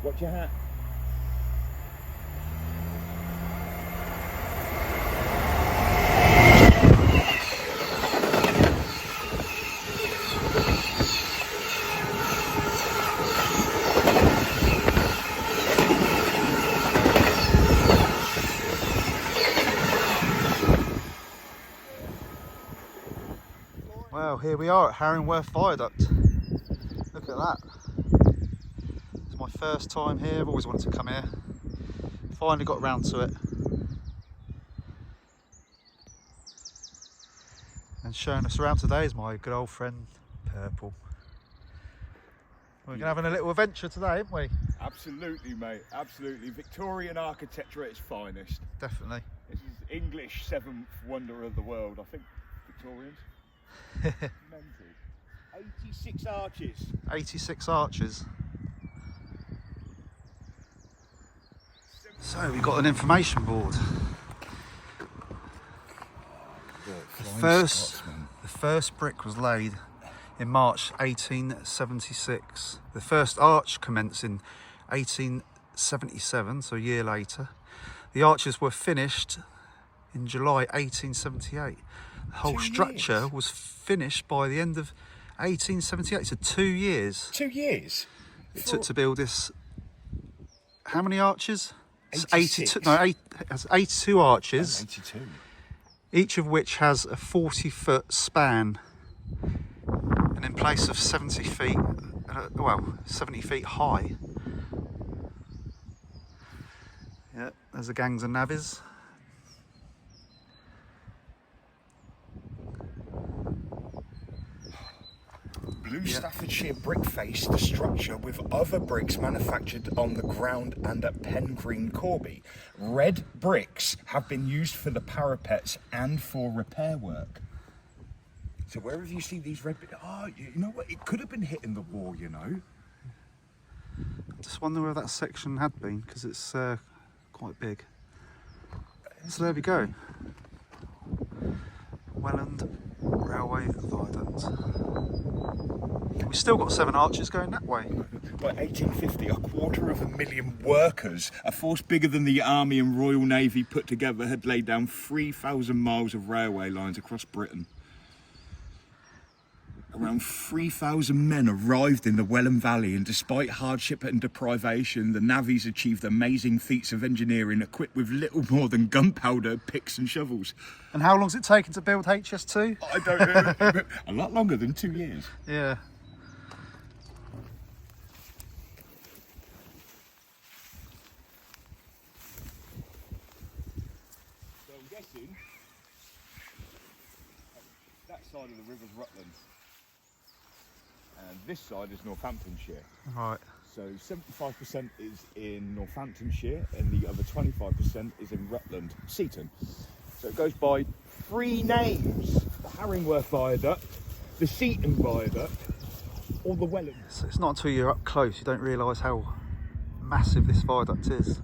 Watch your hat. Well, here we are at Harringworth Viaduct. Look at that. It's my first time here. I've always wanted to come here. Finally got round to it. And showing us around today is my good old friend Purple. We're going to have a little adventure today, aren't we? Absolutely, mate. Absolutely. Victorian architecture at its finest. Definitely. This is English seventh wonder of the world, I think. Victorians. Mental. 86 arches. 86 arches. So we've got an information board. The first brick was laid in March 1876. The first arch commenced in 1877, so a year later. The arches were finished in July 1878. The whole structure was finished by the end of 1878, so 2 years. 2 years? It took to build this. How many arches? 82. It has 82 arches. 82. Each of which has a 40-foot span, and in place of 70 feet, 70 feet high. Yeah, there's the gangs and navvies. Blue Staffordshire brick faced the structure with other bricks manufactured on the ground and at Pen Green, Corby. Red bricks have been used for the parapets and for repair work. So wherever you see these red bricks, you know what? It could have been hit in the war, you know. I just wonder where that section had been, because it's quite big. So there we go. Welland Railway Viaduct. We've still got 7 arches going that way. By 1850, 250,000 workers, a force bigger than the Army and Royal Navy put together, had laid down 3,000 miles of railway lines across Britain. Around 3,000 men arrived in the Welland Valley, and despite hardship and deprivation, the navvies achieved amazing feats of engineering, equipped with little more than gunpowder, picks and shovels. And how long's it taken to build HS2? I don't know. A lot longer than 2 years. Yeah. So I'm guessing that side of the river's Rutland. And this side is Northamptonshire. Right. So 75% is in Northamptonshire and the other 25% is in Rutland, Seaton. So it goes by 3 names: the Harringworth Viaduct, the Seaton Viaduct, or the Welland. So it's not until you're up close you don't realise how massive this viaduct is.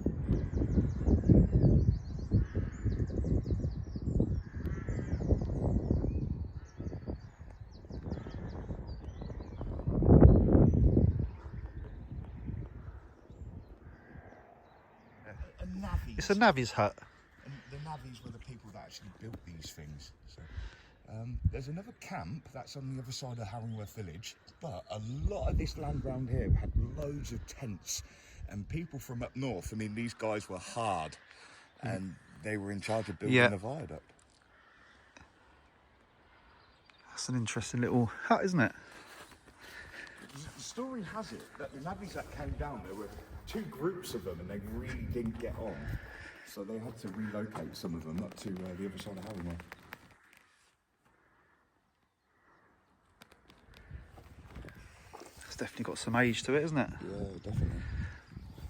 It's a Navi's hut. And the navvies were the people that actually built these things. So there's another camp that's on the other side of Harringworth village, but a lot of this land around here had loads of tents, and people from up north, I mean, these guys were hard, and they were in charge of building the viaduct. That's an interesting little hut, isn't it? The story has it that the navvies that came down, there were 2 groups of them, and they really didn't get on. So they had to relocate some of them up to the other side of Harringworth. It's definitely got some age to it, isn't it? Yeah, definitely.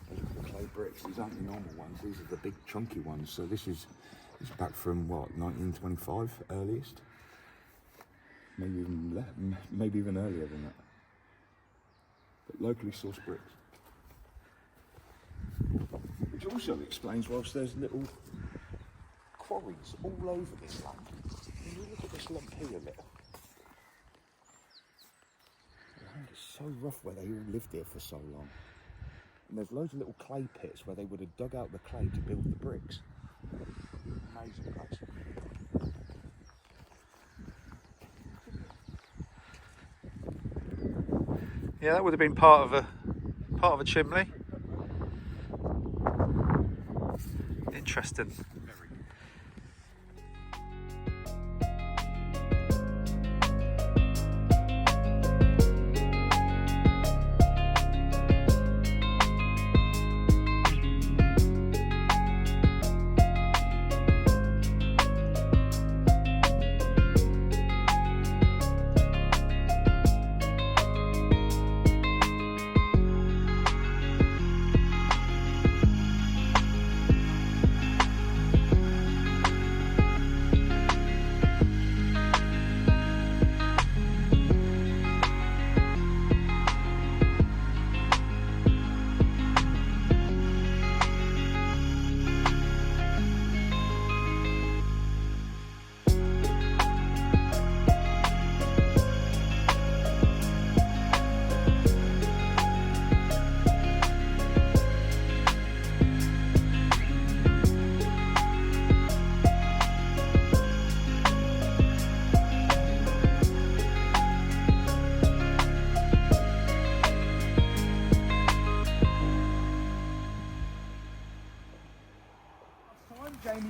Look at the clay bricks. These aren't the normal ones. These are the big chunky ones. So this is back from what, 1925 earliest? Maybe even earlier than that. But locally sourced bricks. Which also explains whilst there's little quarries all over this land. Can you look at this lump here, look? The land is so rough where they all lived here for so long. And there's loads of little clay pits where they would have dug out the clay to build the bricks. Amazing place. Yeah, that would have been part of a chimney. Interesting.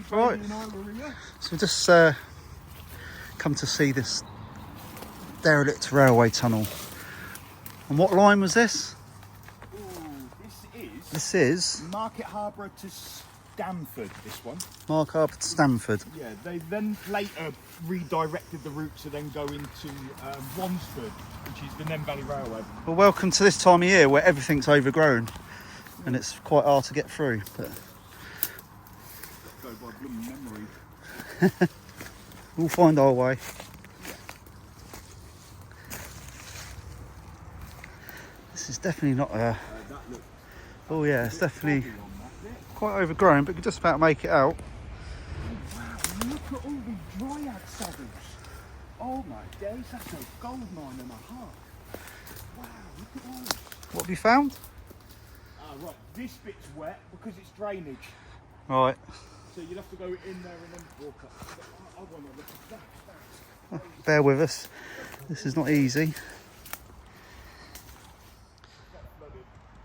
Right, so we just come to see this derelict railway tunnel. And what line was this? Ooh, this This is Market Harbour to Stamford, this one. Morcott Tunnel to Stamford. Yeah, they then later redirected the route to then go into Wansford, which is the Nen Valley Railway. Well, welcome to this time of year where everything's overgrown and it's quite hard to get through. But Go by blooming memory. we'll find our way. This is definitely not a... That looks Oh yeah, it's definitely heavy on that bit. quite overgrown, but we can just about make it out. Wow, look at all the dryad saddles. Oh my days, that's a gold mine and a half. Wow, look at those. What have you found? Right, this bit's wet because it's drainage. Right. So you'd have to go in there and then walk up. I want to look at that. Bear with us. This is not easy.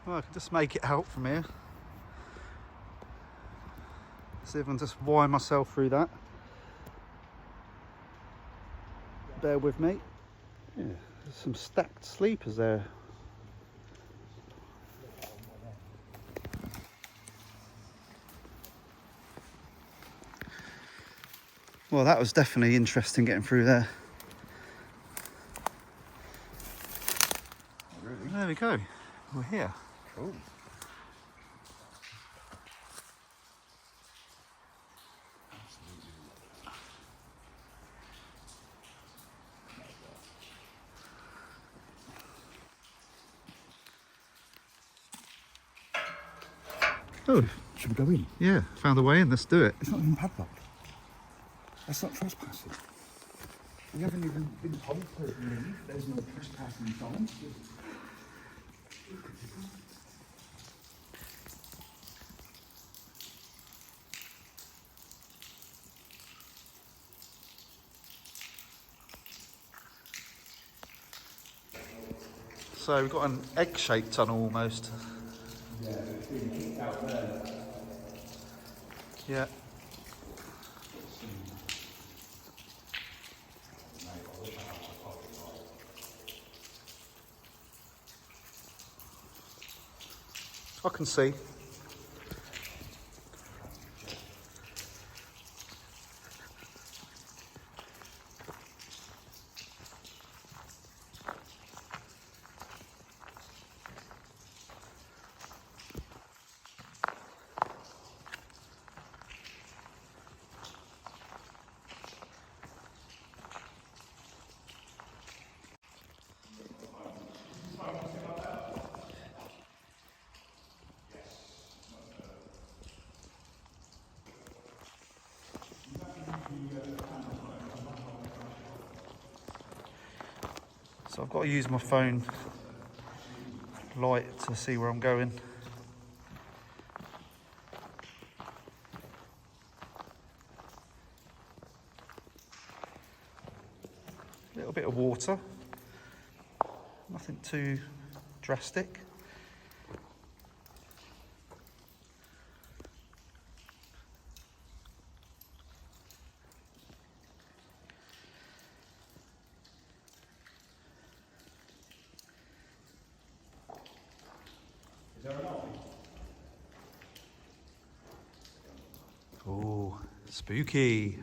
Well, I can just make it out from here. See if I can just wind myself through that. Bear with me. Yeah, there's some stacked sleepers there. Well, that was definitely interesting getting through there. Really? There we go. We're here. Cool. Oh, Should we go in? yeah, found a way in. Let's do it. It's not even padlocked. That's not trespassing. We haven't even been told to leave. There's no trespassing signs. So we've got an egg-shaped tunnel almost. Yeah, it's been kicked out there. Yeah. I can see. So I've got to use my phone light to see where I'm going. little bit of water, nothing too drastic. Oh, spooky.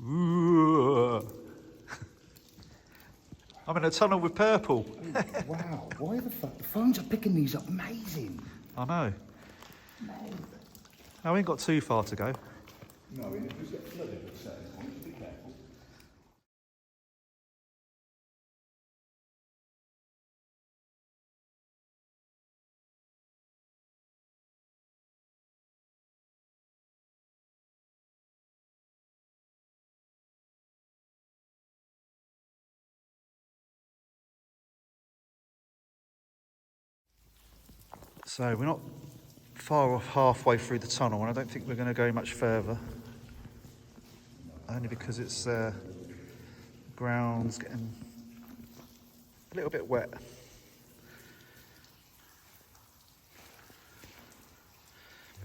Ooh. I'm in a tunnel with purple. Wow, why the fuck? The phones are picking these up. Amazing. I know. Amazing. Now, we ain't got too far to go. No, we just get flooded at certain points. Be careful. So we're not far off halfway through the tunnel, and I don't think we're going to go much further. Only because it's ground's getting a little bit wet.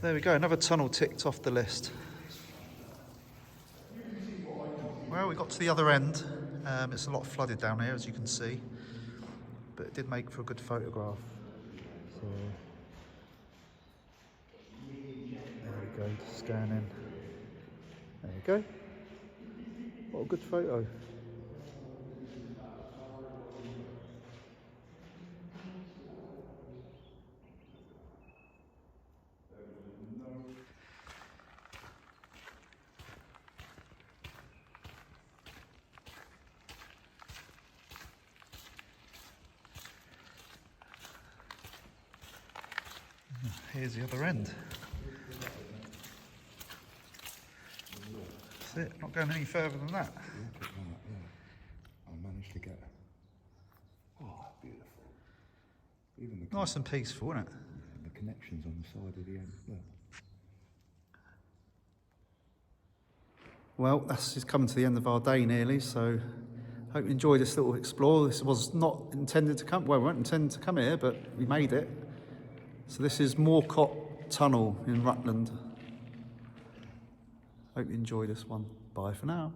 There we go, another tunnel ticked off the list. Well, we got to the other end. It's a lot flooded down here, as you can see, but it did make for a good photograph. So there we go, scanning. There we go. What a good photo. Here's the other end. That's it, not going any further than that. I managed to get. Oh, beautiful. Even the Nice and peaceful, isn't it? the connections on the side of the end. Look. Well, that's just coming to the end of our day nearly, so hope you enjoyed this little explore. This was not intended to come, well, we weren't intending to come here, but we made it. So this is Morcott Tunnel in Rutland. Hope you enjoy this one. Bye for now.